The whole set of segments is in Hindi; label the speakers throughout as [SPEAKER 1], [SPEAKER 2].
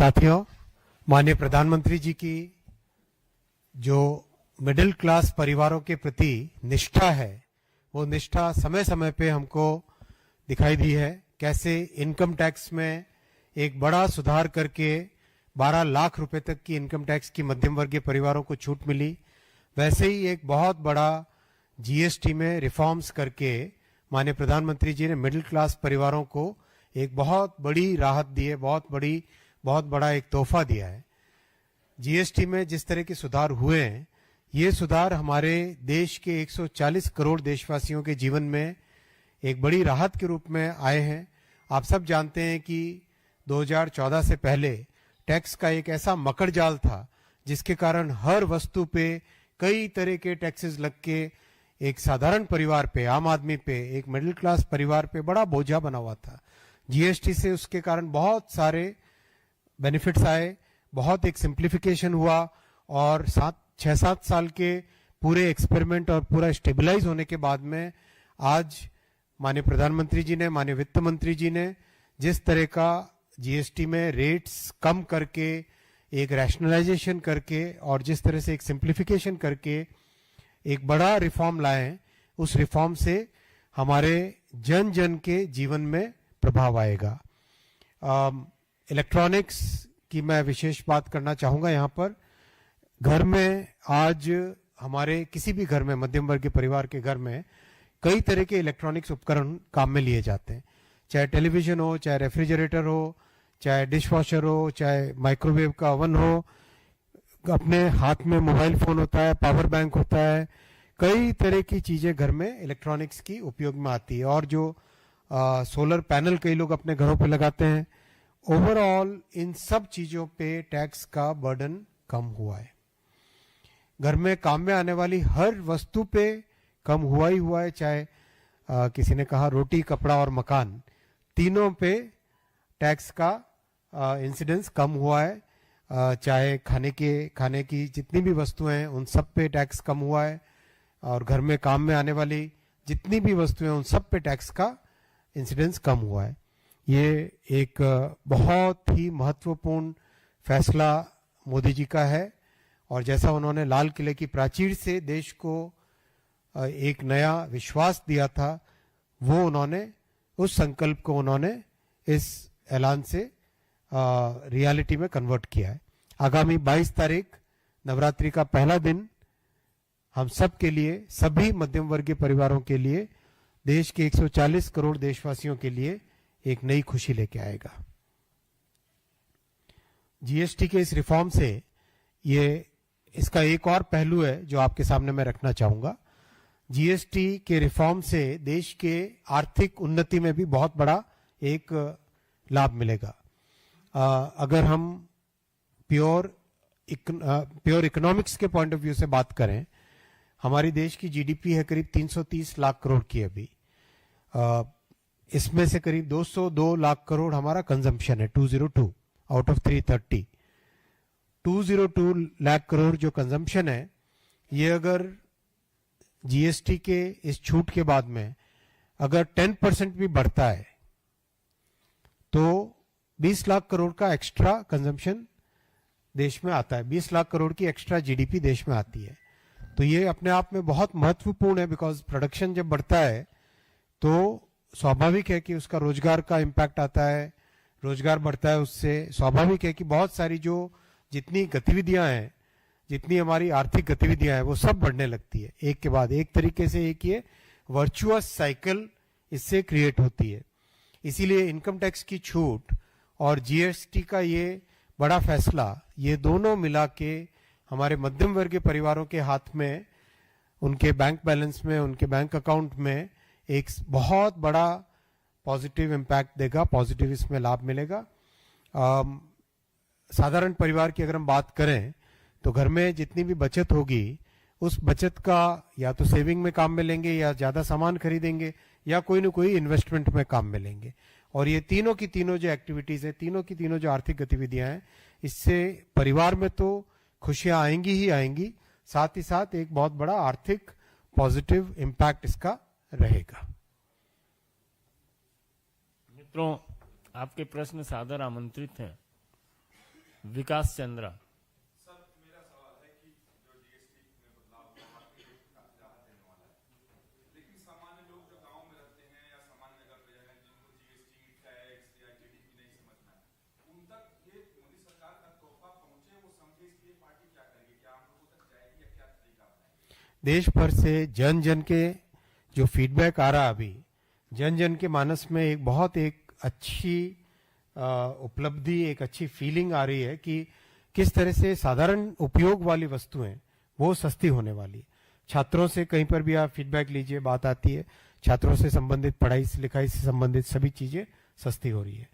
[SPEAKER 1] साथियों, माननीय प्रधानमंत्री जी की जो मिडिल क्लास परिवारों के प्रति निष्ठा है, वो निष्ठा समय समय पे हमको दिखाई दी है। कैसे इनकम टैक्स में एक बड़ा सुधार करके 12 लाख रुपए तक की इनकम टैक्स की मध्यम वर्गीय परिवारों को छूट मिली, वैसे ही एक बहुत बड़ा जीएसटी में रिफॉर्म्स करके माननीय प्रधानमंत्री जी ने मिडिल क्लास परिवारों को एक बहुत बड़ी राहत दी है, बहुत बड़ा एक तोहफा दिया है। जीएसटी में जिस तरह के सुधार हुए हैं, ये सुधार हमारे देश के 140 करोड़ देशवासियों के जीवन में एक बड़ी राहत के रूप में आए हैं। आप सब जानते हैं कि 2014 से पहले टैक्स का एक ऐसा मकड़ जाल था जिसके कारण हर वस्तु पे कई तरह के टैक्सेस लग के एक साधारण परिवार पे, आम आदमी पे, एक मिडिल क्लास परिवार पे बड़ा बोझा बना हुआ था। जीएसटी से उसके कारण बहुत सारे बेनिफिट्स आए, बहुत एक सिंप्लीफिकेशन हुआ और 6-7 साल के पूरे एक्सपेरिमेंट और पूरा स्टेबलाइज होने के बाद में आज माननीय प्रधानमंत्री जी ने, माननीय वित्त मंत्री जी ने जिस तरह का जीएसटी में रेट्स कम करके, एक रैशनलाइजेशन करके और जिस तरह से एक सिंप्लीफिकेशन करके एक बड़ा रिफॉर्म लाए हैं, उस रिफॉर्म से हमारे जन जन के जीवन में प्रभाव आएगा। इलेक्ट्रॉनिक्स की मैं विशेष बात करना चाहूंगा यहाँ पर। घर में आज हमारे किसी भी घर में, मध्यम वर्गीय परिवार के घर में कई तरह के इलेक्ट्रॉनिक्स उपकरण काम में लिए जाते हैं, चाहे टेलीविजन हो, चाहे रेफ्रिजरेटर हो, चाहे डिश वॉशर हो, चाहे माइक्रोवेव का ओवन हो, अपने हाथ में मोबाइल फोन होता है, पावर बैंक होता है, कई तरह की चीजें घर में इलेक्ट्रॉनिक्स की उपयोग में आती है। और जो सोलर पैनल कई लोग अपने घरों पे लगाते हैं, ओवरऑल इन सब चीजों पे टैक्स का बर्डन कम हुआ है। घर में काम में आने वाली हर वस्तु पे कम हुआ ही हुआ है, चाहे किसी ने कहा रोटी, कपड़ा और मकान, तीनों पे टैक्स का इंसिडेंस कम हुआ है। चाहे खाने की जितनी भी वस्तुएं हैं उन सब पे टैक्स कम हुआ है, और घर में काम में आने वाली जितनी भी वस्तुएं उन सब पे टैक्स का इंसिडेंस कम हुआ है। ये एक बहुत ही महत्वपूर्ण फैसला मोदी जी का है, और जैसा उन्होंने लाल किले की प्राचीर से देश को एक नया विश्वास दिया था, वो उन्होंने उस संकल्प को उन्होंने इस ऐलान से रियलिटी में कन्वर्ट किया है। आगामी 22 तारीख नवरात्रि का पहला दिन हम सब के लिए, सभी मध्यम वर्गीय परिवारों के लिए, देश के 140 करोड़ देशवासियों के लिए एक नई खुशी लेके आएगा। जीएसटी के इस रिफॉर्म से इसका एक और पहलू है जो आपके सामने मैं रखना चाहूंगा। जीएसटी के रिफॉर्म से देश के आर्थिक उन्नति में भी बहुत बड़ा एक लाभ मिलेगा। अगर हम प्योर इकोनॉमिक्स के पॉइंट ऑफ व्यू से बात करें, हमारी देश की जीडीपी है करीब 330 लाख करोड़ की अभी। इसमें से करीब 202 लाख करोड़ हमारा कंजम्पशन है, 202 आउट ऑफ 330। 202 लाख करोड़ जो कंजम्पशन है, ये अगर जीएसटी के इस छूट के बाद में अगर 10% भी बढ़ता है तो 20 लाख करोड़ का एक्स्ट्रा कंजम्पशन देश में आता है, 20 लाख करोड़ की एक्स्ट्रा जीडीपी देश में आती है। तो ये अपने आप में बहुत महत्वपूर्ण है, बिकॉज प्रोडक्शन जब बढ़ता है तो स्वाभाविक है कि उसका रोजगार का इम्पैक्ट आता है, रोजगार बढ़ता है, उससे स्वाभाविक है कि बहुत सारी जो जितनी गतिविधियां हैं, जितनी हमारी आर्थिक गतिविधियां हैं, वो सब बढ़ने लगती है एक के बाद एक। तरीके से एक ये वर्चुअस साइकिल इससे क्रिएट होती है। इसीलिए इनकम टैक्स की छूट और जीएसटी का ये बड़ा फैसला, ये दोनों मिला के हमारे मध्यम वर्गीय परिवारों के हाथ में, उनके बैंक बैलेंस में, उनके बैंक अकाउंट में एक बहुत बड़ा पॉजिटिव इम्पैक्ट देगा, पॉजिटिव इसमें लाभ मिलेगा। साधारण परिवार की अगर हम बात करें तो घर में जितनी भी बचत होगी, उस बचत का या तो सेविंग में काम में लेंगे, या ज्यादा सामान खरीदेंगे, या कोई ना कोई इन्वेस्टमेंट में काम में लेंगे। और ये तीनों की तीनों जो एक्टिविटीज है, तीनों की तीनों जो आर्थिक गतिविधियां हैं, इससे परिवार में तो खुशियां आएंगी ही आएंगी, साथ ही साथ एक बहुत बड़ा आर्थिक पॉजिटिव इम्पैक्ट इसका रहेगा।
[SPEAKER 2] मित्रों, आपके प्रश्न सादर आमंत्रित हैं। विकास चंद्रा।
[SPEAKER 1] देश भर से जन जन के जो फीडबैक आ रहा अभी, जन जन के मानस में एक अच्छी उपलब्धि, एक अच्छी फीलिंग आ रही है कि किस तरह से साधारण उपयोग वाली वस्तुएं वो सस्ती होने वाली। छात्रों से कहीं पर भी आप फीडबैक लीजिए, बात आती है, छात्रों से संबंधित, पढ़ाई से लिखाई से संबंधित सभी चीजें सस्ती हो रही है।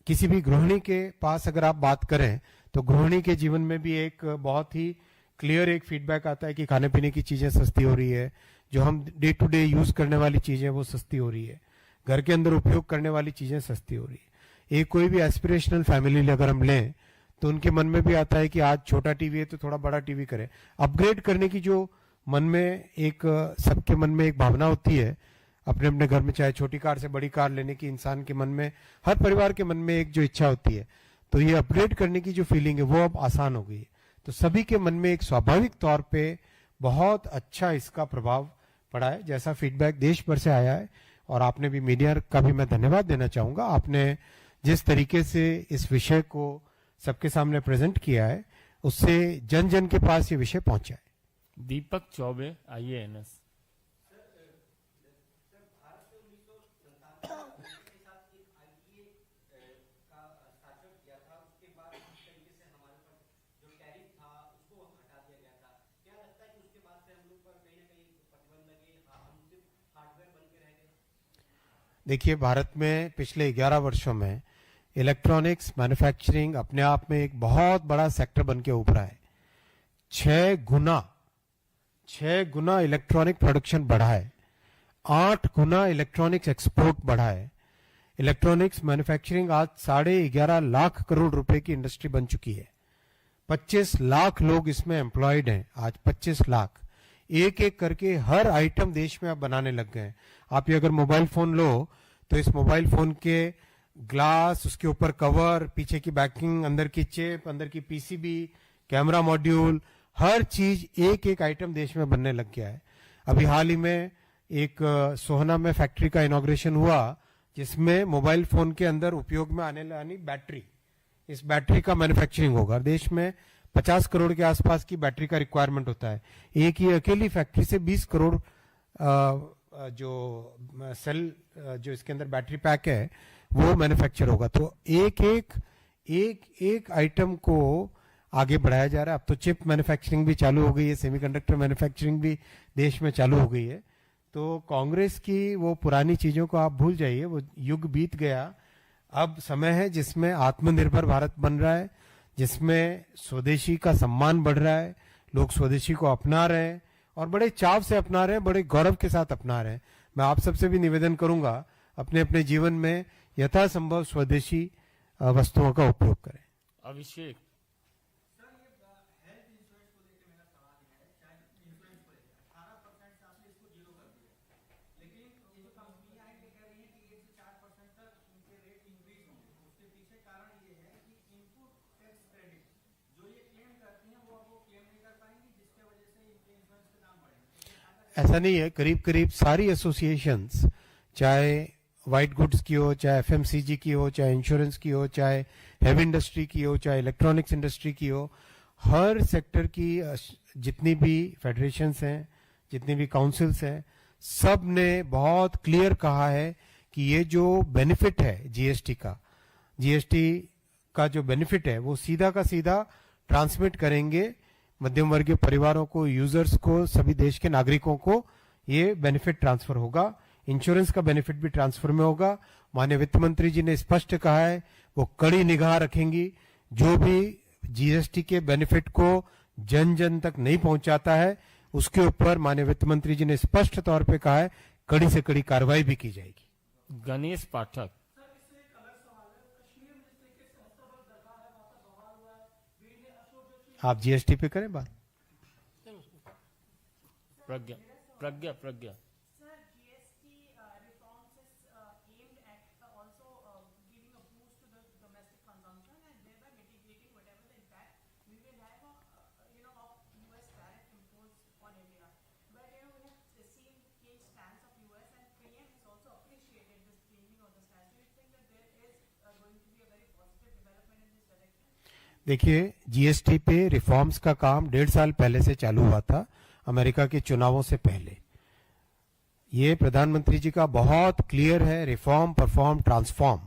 [SPEAKER 1] किसी भी गृहिणी के पास अगर आप बात करें तो गृहिणी के जीवन में भी एक बहुत ही क्लियर एक फीडबैक आता है कि खाने पीने की चीजें सस्ती हो रही है, जो हम डे टू डे यूज करने वाली चीजें वो सस्ती हो रही है, घर के अंदर उपयोग करने वाली चीजें सस्ती हो रही है। एक कोई भी एस्पिरेशनल फैमिली अगर हम लें तो उनके मन में भी आता है कि आज छोटा टीवी है तो थोड़ा बड़ा टीवी करें। अपग्रेड करने की जो मन में एक, सबके मन में एक भावना होती है अपने अपने घर में, चाहे छोटी कार से बड़ी कार लेने की इंसान के मन में, हर परिवार के मन में एक जो इच्छा होती है, तो ये अपग्रेड करने की जो फीलिंग है वो अब आसान हो गई है। तो सभी के मन में एक स्वाभाविक तौर पे बहुत अच्छा इसका प्रभाव पड़ा है, जैसा फीडबैक देश भर से आया है। और आपने भी, मीडिया का भी मैं धन्यवाद देना चाहूंगा, आपने जिस तरीके से इस विषय को सबके सामने प्रेजेंट किया है उससे जन जन के पास ये विषय पहुंचा है।
[SPEAKER 2] दीपक चौबे, IANS।
[SPEAKER 1] देखिए, भारत में पिछले 11 वर्षों में इलेक्ट्रॉनिक्स मैन्युफैक्चरिंग अपने आप में एक बहुत बड़ा सेक्टर बन के उभरा है। 6 गुना इलेक्ट्रॉनिक प्रोडक्शन बढ़ा है, 8 गुना इलेक्ट्रॉनिक्स एक्सपोर्ट बढ़ा है। इलेक्ट्रॉनिक्स मैन्युफैक्चरिंग आज 11.5 लाख करोड़ रुपए की इंडस्ट्री बन चुकी है। 25 लाख लोग इसमें एम्प्लॉयड हैं आज, 25 लाख। एक एक करके हर आइटम देश में आप बनाने लग गए। आप ये अगर मोबाइल फोन लो तो इस मोबाइल फोन के ग्लास, उसके ऊपर कवर, पीछे की बैकिंग, अंदर की चिप, अंदर की PCB, कैमरा मॉड्यूल, हर चीज एक एक आइटम देश में बनने लग गया है। अभी हाल ही में एक सोहना में फैक्ट्री का इनॉग्रेशन हुआ जिसमें मोबाइल फोन के अंदर उपयोग में आने वाली बैटरी, इस बैटरी का मैन्युफैक्चरिंग होगा। देश में 50 करोड़ के आसपास की बैटरी का रिक्वायरमेंट होता है। एक ही अकेली फैक्ट्री से 20 करोड़ जो सेल, जो इसके अंदर बैटरी पैक है वो मैन्युफैक्चर होगा। तो एक आइटम को आगे बढ़ाया जा रहा है। अब तो चिप मैन्युफैक्चरिंग भी चालू हो गई है, सेमीकंडक्टर मैन्युफैक्चरिंग भी देश में चालू हो गई है। तो कांग्रेस की वो पुरानी चीजों को आप भूल जाइए, वो युग बीत गया। अब समय है जिसमें आत्मनिर्भर भारत बन रहा है, जिसमें स्वदेशी का सम्मान बढ़ रहा है, लोग स्वदेशी को अपना रहे हैं और बड़े चाव से अपना रहे हैं, बड़े गौरव के साथ अपना रहे हैं। मैं आप सबसे भी निवेदन करूंगा, अपने अपने जीवन में यथासंभव स्वदेशी वस्तुओं का उपयोग करें।
[SPEAKER 2] अभिषेक।
[SPEAKER 1] ऐसा नहीं है, करीब करीब सारी एसोसिएशंस, चाहे व्हाइट गुड्स की हो, चाहे FMCG की हो, चाहे इंश्योरेंस की हो, चाहे हेवी इंडस्ट्री की हो, चाहे इलेक्ट्रॉनिक्स इंडस्ट्री की हो, हर सेक्टर की जितनी भी फेडरेशंस हैं, जितनी भी काउंसिल्स हैं, सब ने बहुत क्लियर कहा है कि ये जो बेनिफिट है जीएसटी का जो बेनिफिट है वो सीधा का सीधा ट्रांसमिट करेंगे मध्यम वर्गीय परिवारों को, यूजर्स को, सभी देश के नागरिकों को ये बेनिफिट ट्रांसफर होगा। इंश्योरेंस का बेनिफिट भी ट्रांसफर में होगा। माननीय वित्त मंत्री जी ने स्पष्ट कहा है वो कड़ी निगाह रखेंगी, जो भी जीएसटी के बेनिफिट को जन जन तक नहीं पहुंचाता है उसके ऊपर माननीय वित्त मंत्री जी ने स्पष्ट तौर पे कहा है कड़ी से कड़ी कार्रवाई भी की जाएगी।
[SPEAKER 2] गणेश पाठक।
[SPEAKER 1] आप जीएसटी पे करें बात।
[SPEAKER 2] प्रज्ञा प्रज्ञा।
[SPEAKER 1] देखिए, जीएसटी पे रिफॉर्म्स का काम 1.5 साल पहले से चालू हुआ था, अमेरिका के चुनावों से पहले। ये प्रधानमंत्री जी का बहुत क्लियर है, रिफॉर्म परफॉर्म ट्रांसफॉर्म।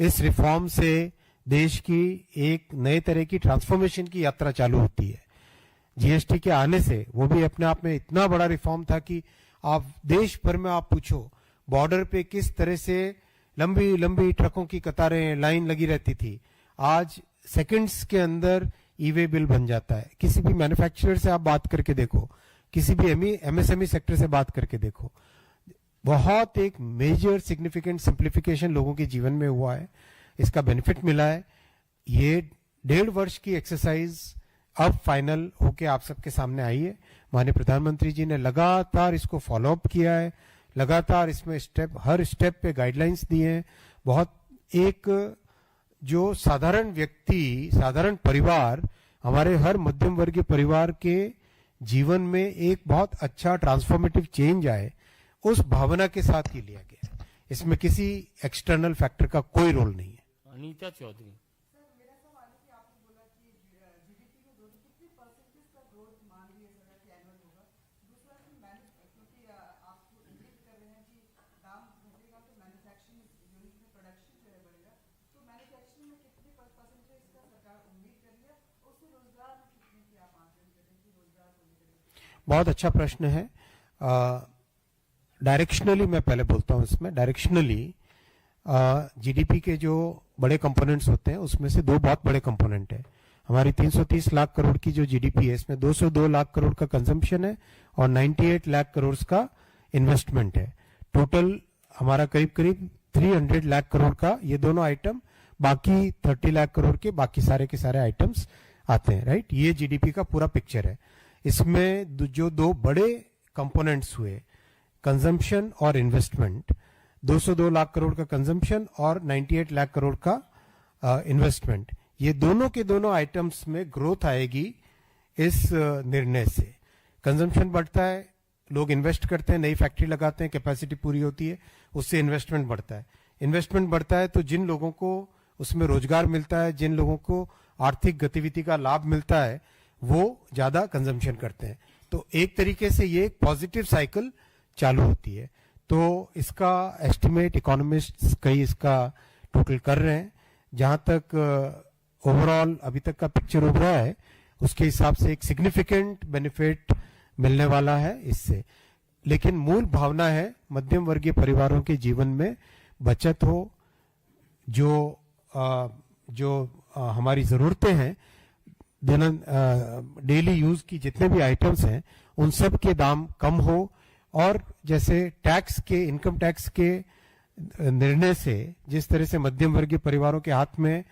[SPEAKER 1] इस रिफॉर्म से देश की एक नए तरह की ट्रांसफॉर्मेशन की यात्रा चालू होती है। जीएसटी के आने से, वो भी अपने आप में इतना बड़ा रिफॉर्म था कि आप देश भर में आप पूछो, बॉर्डर पे किस तरह से लंबी लंबी ट्रकों की कतारें लाइन लगी रहती थी, आज सेकंड्स के अंदर ई वे बिल बन जाता है। किसी भी मैन्युफैक्चरर से आप बात करके देखो, किसी भी एमएसएमई सेक्टर से बात करके देखो, बहुत एक मेजर सिग्निफिकेंट सिंप्लीफिकेशन लोगों के जीवन में हुआ है, इसका बेनिफिट मिला है। ये 1.5 वर्ष की एक्सरसाइज अब फाइनल होके आप सबके सामने आई है। माननीय प्रधानमंत्री जी ने लगातार इसको फॉलो अप किया है, लगातार इसमें हर स्टेप पे गाइडलाइंस दिए हैं। बहुत एक जो साधारण व्यक्ति, साधारण परिवार, हमारे हर मध्यम वर्गीय परिवार के जीवन में एक बहुत अच्छा ट्रांसफॉर्मेटिव चेंज आए, उस भावना के साथ ये लिया गया है। इसमें किसी एक्सटर्नल फैक्टर का कोई रोल नहीं है।
[SPEAKER 2] अनीता चौधरी।
[SPEAKER 1] बहुत अच्छा प्रश्न है। डायरेक्शनली मैं पहले बोलता हूं, इसमें डायरेक्शनली जीडीपी के जो बड़े कंपोनेंट्स होते हैं उसमें से दो बहुत बड़े कंपोनेंट है। हमारी 330 लाख करोड़ की जो जीडीपी है, इसमें 202 लाख करोड़ का कंजम्पशन है और 98 लाख करोड़ का इन्वेस्टमेंट है। टोटल हमारा करीब करीब 300 लाख करोड़ का ये दोनों आइटम, बाकी 30 लाख करोड़ के बाकी सारे के सारे आइटम्स आते हैं, राइट। ये जीडीपी का पूरा पिक्चर है। इसमें जो दो बड़े कंपोनेंट्स हुए, कंजम्पशन और इन्वेस्टमेंट, 202 लाख करोड़ का कंजम्पशन और 98 लाख करोड़ का इन्वेस्टमेंट, ये दोनों के दोनों आइटम्स में ग्रोथ आएगी इस निर्णय से। कंजम्पशन बढ़ता है, लोग इन्वेस्ट करते हैं, नई फैक्ट्री लगाते हैं, कैपेसिटी पूरी होती है, उससे इन्वेस्टमेंट बढ़ता है। इन्वेस्टमेंट बढ़ता है तो जिन लोगों को उसमें रोजगार मिलता है, जिन लोगों को आर्थिक गतिविधि का लाभ मिलता है, वो ज्यादा कंजम्पशन करते हैं। तो एक तरीके से ये एक पॉजिटिव साइकिल चालू होती है। तो इसका एस्टिमेट इकोनॉमिस्ट्स कई इसका टोटल कर रहे हैं। जहां तक ओवरऑल अभी तक का पिक्चर उभरा है, उसके हिसाब से एक सिग्निफिकेंट बेनिफिट मिलने वाला है इससे। लेकिन मूल भावना है मध्यम वर्गीय परिवारों के जीवन में बचत हो, जो हमारी जरूरतें हैं, डेली यूज की जितने भी आइटम्स हैं, उन सब के दाम कम हो, और जैसे टैक्स के, इनकम टैक्स के निर्णय से जिस तरह से मध्यम वर्गीय परिवारों के हाथ में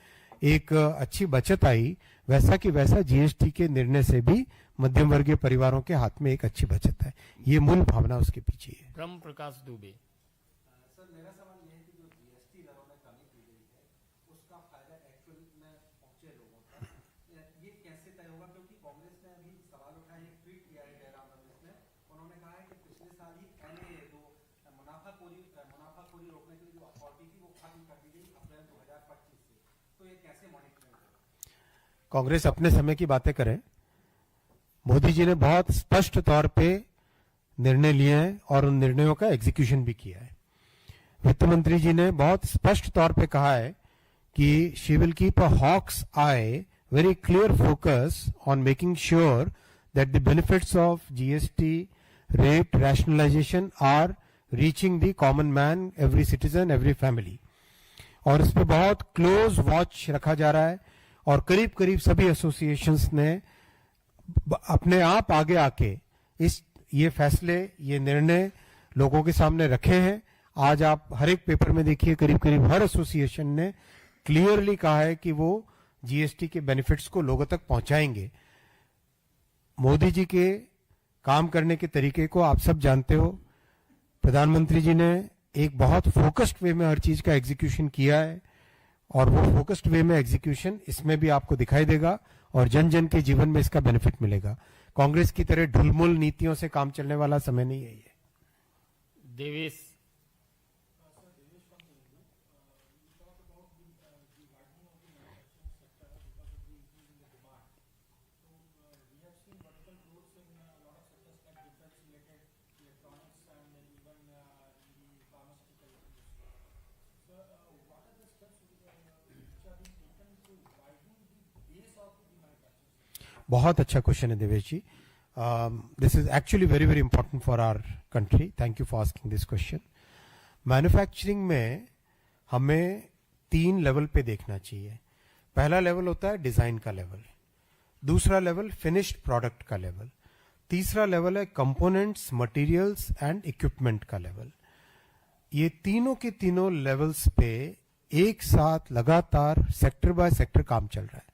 [SPEAKER 1] एक अच्छी बचत आई, वैसा कि वैसा जीएसटी के निर्णय से भी मध्यम वर्गीय परिवारों के हाथ में एक अच्छी बचत है। ये मूल भावना उसके पीछे है।
[SPEAKER 2] ब्रह्म प्रकाश दुबे।
[SPEAKER 3] सर, मेरा सवाल यह है कि जो जीएसटी दरों में कमी की गई है, उसका फायदा एक्चुअल में पहुंचे लोगों तक, ये कैसे तय होगा? क्योंकि कांग्रेस ने अभी सवाल उठाया, एक ट्वीट किया है जयराम रमेश ने, उन्होंने कहा है कि पिछले साल ही एनए जो मुनाफाखोरी रोकने के लिए जो अथॉरिटी थी वो खत्म कर दी गई अप्रैल 2025 से। तो ये कैसे मॉनिटरिंग होगा?
[SPEAKER 1] कांग्रेस अपने समय की बातें करे, मोदी जी ने बहुत स्पष्ट तौर पे निर्णय लिए हैं और उन निर्णयों का एग्जीक्यूशन भी किया है। वित्त मंत्री जी ने बहुत स्पष्ट तौर पे कहा है कि she will keep a hawk's eye, very clear focus on making sure that the benefits of GST rate rationalization are reaching the common man, every citizen, every family. और इस पे बहुत क्लोज वॉच रखा जा रहा है और करीब करीब सभी एसोसिएशंस ने अपने आप आगे आके ये फैसले, ये निर्णय लोगों के सामने रखे हैं। आज आप हर एक पेपर में देखिए, करीब करीब हर एसोसिएशन ने क्लियरली कहा है कि वो जीएसटी के बेनिफिट्स को लोगों तक पहुंचाएंगे। मोदी जी के काम करने के तरीके को आप सब जानते हो। प्रधानमंत्री जी ने एक बहुत फोकस्ड वे में हर चीज का एग्जीक्यूशन किया है और वो फोकस्ड वे में एग्जीक्यूशन इसमें भी आपको दिखाई देगा और जन जन के जीवन में इसका बेनिफिट मिलेगा। कांग्रेस की तरह ढुलमुल नीतियों से काम चलने वाला समय नहीं है ये।
[SPEAKER 2] देवेश।
[SPEAKER 1] बहुत अच्छा क्वेश्चन है Devesh ji. This is actually very very important for our country. Thank you for asking this question. Manufacturing में हमें 3 लेवल पे देखना चाहिए. पहला लेवल होता है डिजाइन का लेवल, दूसरा लेवल फिनिश्ड प्रोडक्ट का लेवल, तीसरा लेवल है कंपोनेंट्स, मटेरियल्स एंड इक्विपमेंट का लेवल. ये तीनों के तीनों लेवल्स पे एक साथ लगातार सेक्टर बाय सेक्टर काम चल रहा है.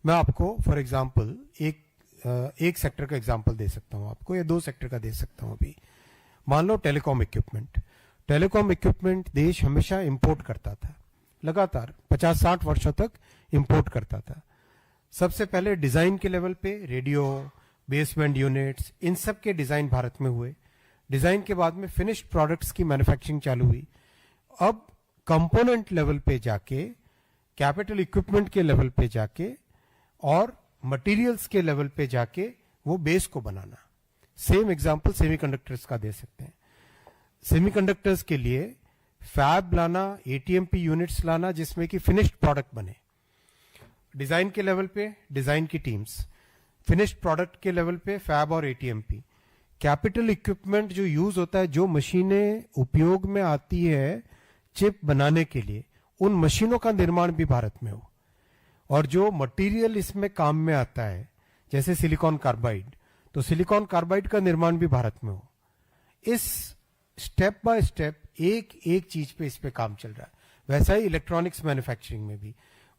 [SPEAKER 1] मैं आपको फॉर एग्जांपल एक सेक्टर का एग्जांपल दे सकता हूं आपको, या 2 सेक्टर का दे सकता हूं. अभी मान लो टेलीकॉम इक्विपमेंट. टेलीकॉम इक्विपमेंट देश हमेशा इंपोर्ट करता था, लगातार 50-60 वर्षों तक इंपोर्ट करता था. सबसे पहले डिजाइन के लेवल पे रेडियो, बेसबैंड यूनिट्स, इन सब के डिजाइन भारत में हुए. डिजाइन के बाद में फिनिश्ड प्रोडक्ट्स की मैन्युफैक्चरिंग चालू हुई. अब कंपोनेंट लेवल पे जाके, कैपिटल इक्विपमेंट के लेवल पे जाके और मटेरियल्स के लेवल पे जाके वो बेस को बनाना. सेम एग्जांपल सेमीकंडक्टर्स का दे सकते हैं. सेमीकंडक्टर्स के लिए फैब लाना, एटीएमपी यूनिट्स लाना जिसमें कि फिनिश्ड प्रोडक्ट बने. डिजाइन के लेवल पे डिजाइन की टीम्स, फिनिश्ड प्रोडक्ट के लेवल पे फैब और एटीएमपी. कैपिटल इक्विपमेंट जो यूज होता है, जो मशीनें उपयोग में आती है चिप बनाने के लिए, उन मशीनों का निर्माण भी भारत में हो. और जो मटेरियल इसमें काम में आता है जैसे सिलिकॉन कार्बाइड, तो सिलिकॉन कार्बाइड का निर्माण भी भारत में हो. इस स्टेप बाय स्टेप एक एक चीज पे इस पे काम चल रहा है. वैसा ही इलेक्ट्रॉनिक्स मैन्युफैक्चरिंग में भी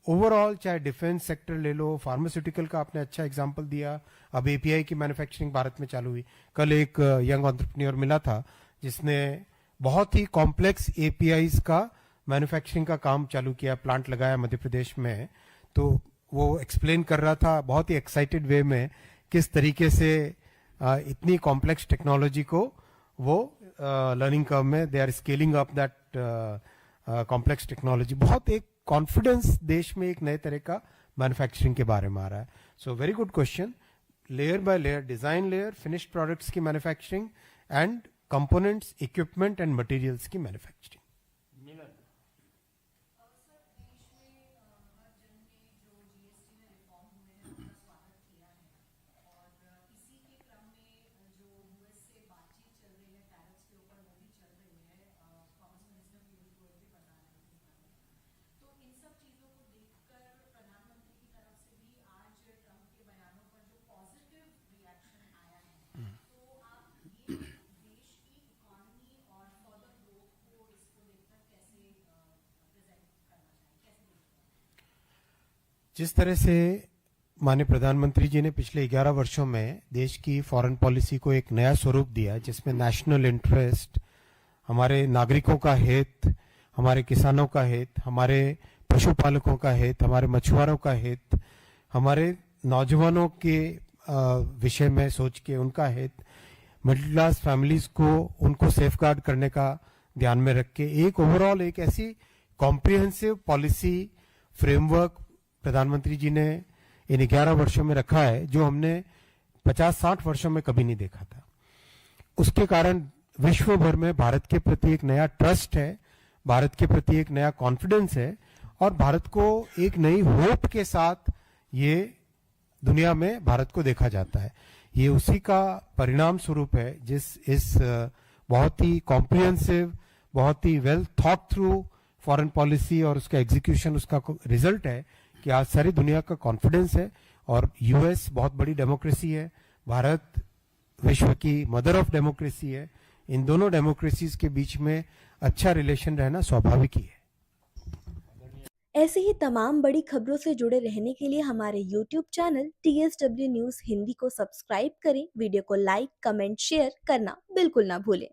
[SPEAKER 1] ओवरऑल, चाहे डिफेंस सेक्टर ले लो, फार्मास्यूटिकल का आपने अच्छा एग्जांपल दिया. अब एपीआई की मैन्युफैक्चरिंग भारत में चालू हुई. कल एक यंग एंटरप्रेन्योर मिला था जिसने बहुत ही कॉम्प्लेक्स एपीआईज का मैन्युफैक्चरिंग का काम चालू किया, प्लांट लगाया मध्य प्रदेश में. तो वो एक्सप्लेन कर रहा था बहुत ही एक्साइटेड वे में किस तरीके से इतनी कॉम्प्लेक्स टेक्नोलॉजी को वो लर्निंग कर्व में they are scaling up that complex technology. बहुत एक कॉन्फिडेंस देश में एक नए तरह का मैन्युफैक्चरिंग के बारे में आ रहा है. So very good question. Layer by layer, design layer, finished products की manufacturing and components, equipment and materials की मैन्युफैक्चरिंग.
[SPEAKER 2] मिलन.
[SPEAKER 1] जिस तरह से माननीय प्रधानमंत्री जी ने पिछले 11 वर्षों में देश की फॉरेन पॉलिसी को एक नया स्वरूप दिया, जिसमें नेशनल इंटरेस्ट, हमारे नागरिकों का हित, हमारे किसानों का हित, हमारे पशुपालकों का हित, हमारे मछुआरों का हित, हमारे नौजवानों के विषय में सोच के उनका हित, मिडिल क्लास फैमिलीज को उनको सेफगार्ड करने का ध्यान में रख के एक ओवरऑल एक ऐसी कॉम्प्रिहेंसिव पॉलिसी फ्रेमवर्क प्रधानमंत्री जी ने इन 11 वर्षों में रखा है, जो हमने 50-60 वर्षों में कभी नहीं देखा था. उसके कारण विश्व भर में भारत के प्रति एक नया ट्रस्ट है, भारत के प्रति एक नया कॉन्फिडेंस है, और भारत को एक नई होप के साथ ये दुनिया में भारत को देखा जाता है. ये उसी का परिणाम स्वरूप है, जिस इस बहुत ही कॉम्प्रिहेंसिव, बहुत ही well thought through foreign policy और उसका एग्जीक्यूशन, उसका रिजल्ट है कि आज सारी दुनिया का कॉन्फिडेंस है. और यूएस बहुत बड़ी डेमोक्रेसी है, भारत विश्व की मदर ऑफ डेमोक्रेसी है. इन दोनों डेमोक्रेसीज के बीच में अच्छा रिलेशन रहना स्वाभाविक ही है.
[SPEAKER 4] ऐसे ही तमाम बड़ी खबरों से जुड़े रहने के लिए हमारे YouTube channel TSW news Hindi को सब्सक्राइब करें. वीडियो को लाइक, कमेंट, शेयर करना बिल्कुल ना भूलें.